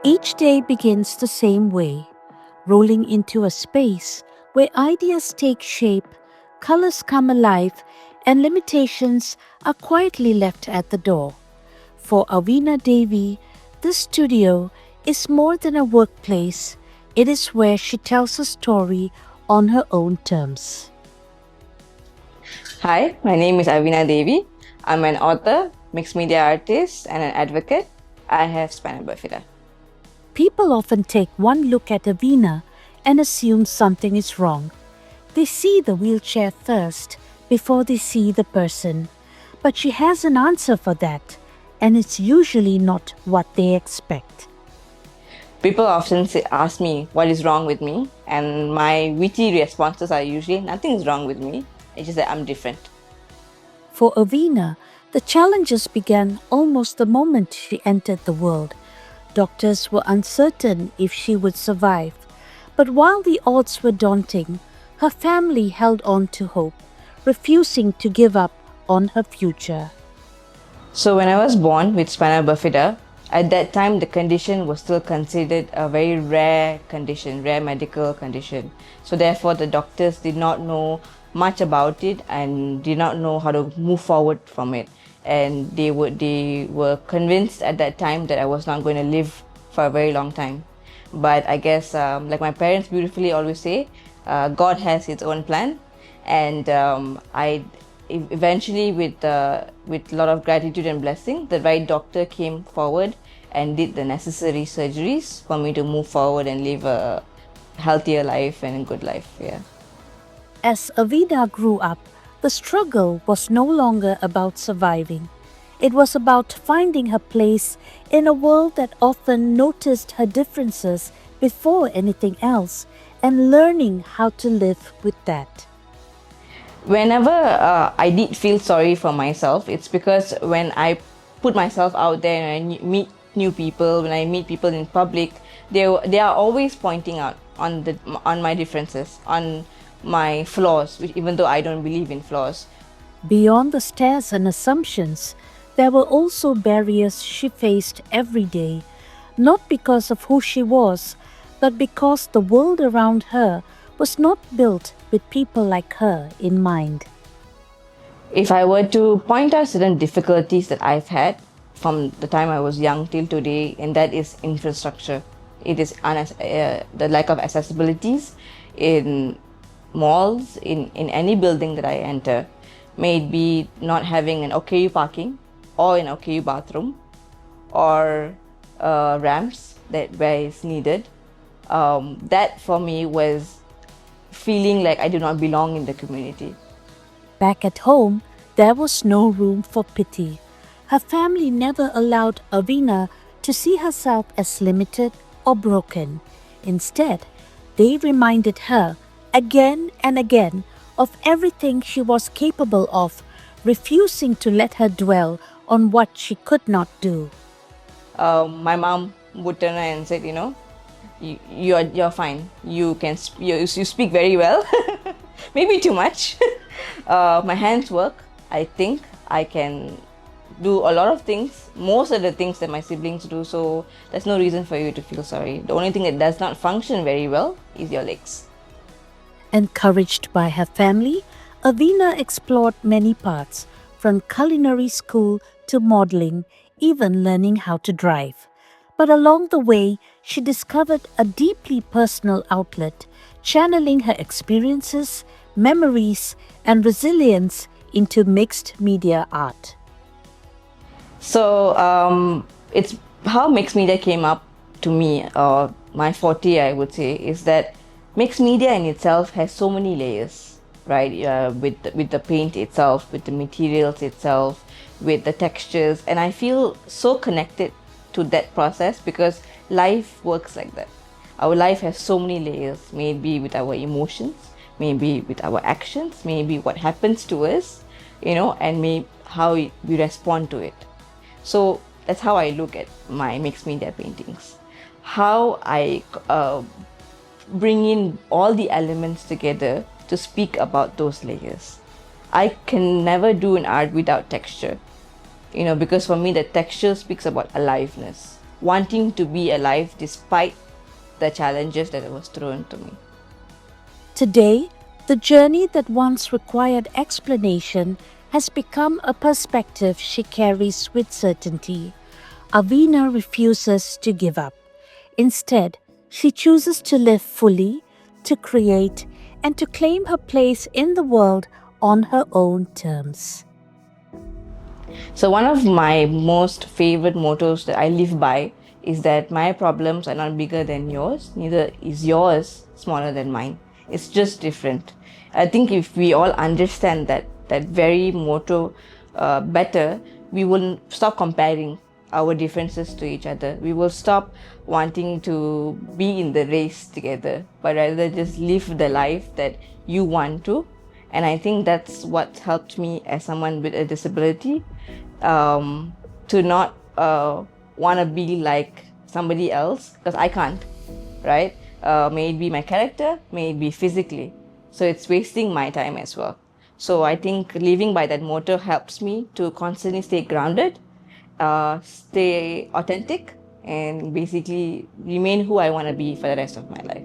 Each day begins the same way, rolling into a space where ideas take shape, colors come alive, and limitations are quietly left at the door. For Avina Devi, this studio is more than a workplace, it is where she tells a story on her own terms. Hi, my name is Avina Devi. I'm an author, mixed media artist, and an advocate. I have spina bifida. People often take one look at Avina and assume something is wrong. They see the wheelchair first before they see the person. But she has an answer for that, and it's usually not what they expect. People often ask me what is wrong with me, and my witty responses are usually nothing is wrong with me. It's just that I'm different. For Avina, the challenges began almost the moment she entered the world. Doctors were uncertain if she would survive. But while the odds were daunting, her family held on to hope, refusing to give up on her future. So when I was born with spina bifida, at that time the condition was still considered a very rare condition, rare medical condition. So therefore the doctors did not know much about it and did not know how to move forward from it. And they were convinced at that time that I was not going to live for a very long time. But I guess, like my parents beautifully always say, God has His own plan, and I eventually, with a lot of gratitude and blessing, the right doctor came forward and did the necessary surgeries for me to move forward and live a healthier life and a good life. Yeah. As Avina grew up, the struggle was no longer about surviving. It was about finding her place in a world that often noticed her differences before anything else and learning how to live with that. Whenever I did feel sorry for myself, it's because when I put myself out there and I meet new people, when I meet people in public, they are always pointing out on my differences, on my flaws, which even though I don't believe in flaws. Beyond the stares and assumptions, there were also barriers she faced every day, not because of who she was, but because the world around her was not built with people like her in mind. If I were to point out certain difficulties that I've had from the time I was young till today, and that is infrastructure. It is the lack of accessibilities in malls, in any building that I enter. May it be not having an OKU parking or an OKU bathroom or ramps that where it's needed. That for me was feeling like I do not belong in the community. Back at home, there was no room for pity. Her family never allowed Avina to see herself as limited or broken. Instead, they reminded her again and again of everything she was capable of, refusing to let her dwell on what she could not do. My mom would turn around and said, you're fine. You speak very well, maybe too much. My hands work. I think I can do a lot of things, most of the things that my siblings do. So there's no reason for you to feel sorry. The only thing that does not function very well is your legs. Encouraged by her family, Avina explored many paths, from culinary school to modeling, even learning how to drive. But along the way, she discovered a deeply personal outlet, channeling her experiences, memories, and resilience into mixed media art. So it's how mixed media came up to me, or my forte, I would say, is that mixed media in itself has so many layers, right? With the paint itself, with the materials itself, with the textures, and I feel so connected to that process because life works like that. Our life has so many layers, maybe with our emotions, maybe with our actions, maybe what happens to us, and maybe how we respond to it. So that's how I look at my mixed media paintings. How I bring in all the elements together to speak about those layers. I can never do an art without texture, because for me the texture speaks about aliveness. wanting to be alive despite the challenges that was thrown to me. Today, the journey that once required explanation has become a perspective she carries with certainty. Avina refuses to give up. Instead, she chooses to live fully, to create, and to claim her place in the world on her own terms. So, one of my most favorite mottos that I live by is that my problems are not bigger than yours, neither is yours smaller than mine. It's just different. I think if we all understand that very motto better, we will stop comparing our differences to each other. We will stop wanting to be in the race together, but rather just live the life that you want to. And I think that's what helped me as someone with a disability, to not want to be like somebody else, because I can't, right? May it be my character, may it be physically. So it's wasting my time as well. So I think living by that motto helps me to constantly stay grounded, stay authentic, and basically remain who I want to be for the rest of my life.